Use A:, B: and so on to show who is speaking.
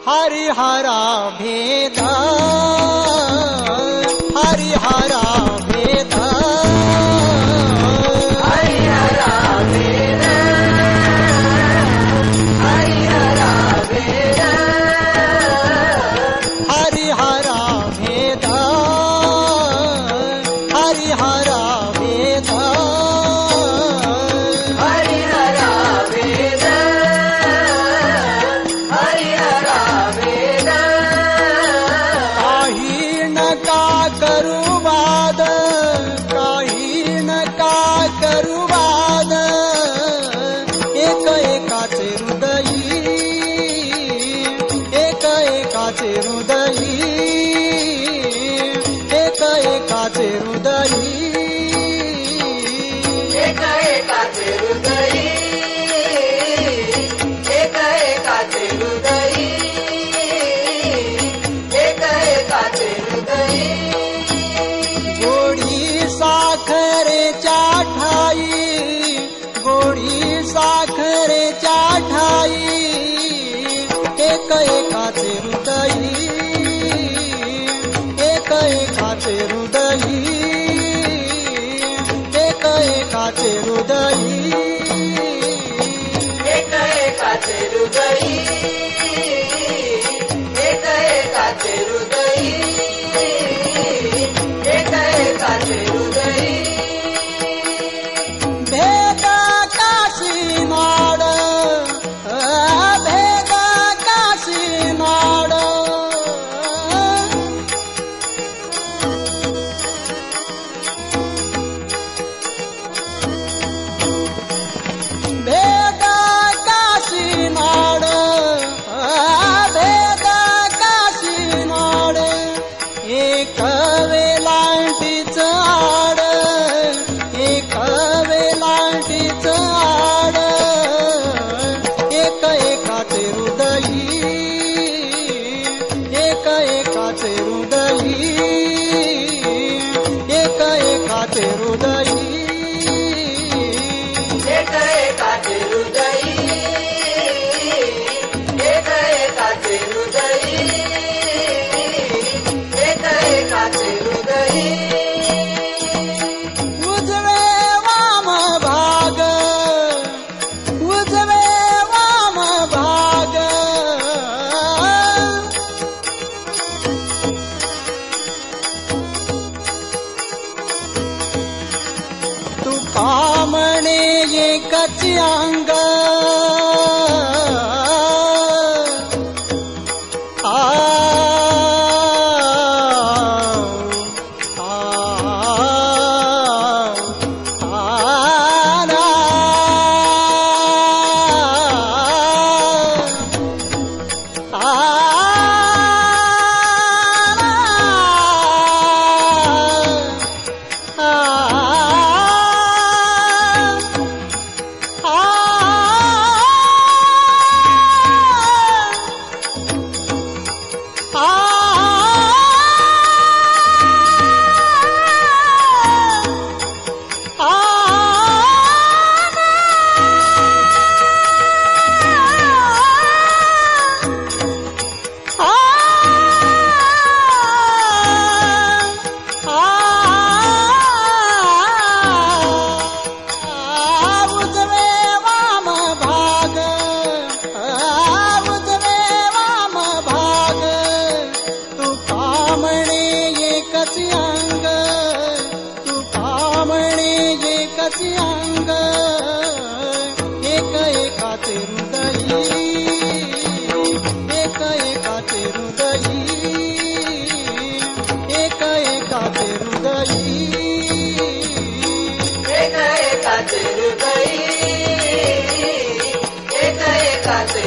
A: हरिहरा भेद हरिहरा भेद
B: हरिहरा भेद हरिहरा भेद
A: हरिहरा भेद हरिहरा भेद
B: हरिहरा भेद हरिहरा भेद
A: काही नका करू वाद काही नका करू वाद एक एकाचे हृदयी एक एकाचे हृदयी एक एकाचे हृदयी
B: एक एकाचे हृदयी एक एकाचे हृदयी एक एकाचे हृदयी
A: गोडी साखरेच्या ठाई गोडी साखरेच्या ठाई एक एकाचे हृदयी एक एकाचे हृदयी एक एकाचे हृदयी
B: एक एकाचे हृदयी एक एकाचे हृदयी एक एकाचे हृदयी
A: भेद काशी नाड भेद काशी नाड भेद काशी नाड भेद काशी नाड एक वेलांटीच आड एक वेलांटीच आड एक एकाचे हृदयी एक एकाचे हृदयी एक एकाचे हृदयी
B: एक एकाचे हृदयी एक एकाचे हृदयी एक एकाचे हृदयी
A: उजवे वाम भाग उजवे वाम भाग तू कामणे एकच अंग उजवे वाम भाग उजवे वाम भाग तू कामणे एकच अंग तू कामणे एकच अंग एक एकाचे हृदयी एक एकाचे हृदयी एक एकाचे हृदयी
B: एक एकाचे हृदयी एक एकाचे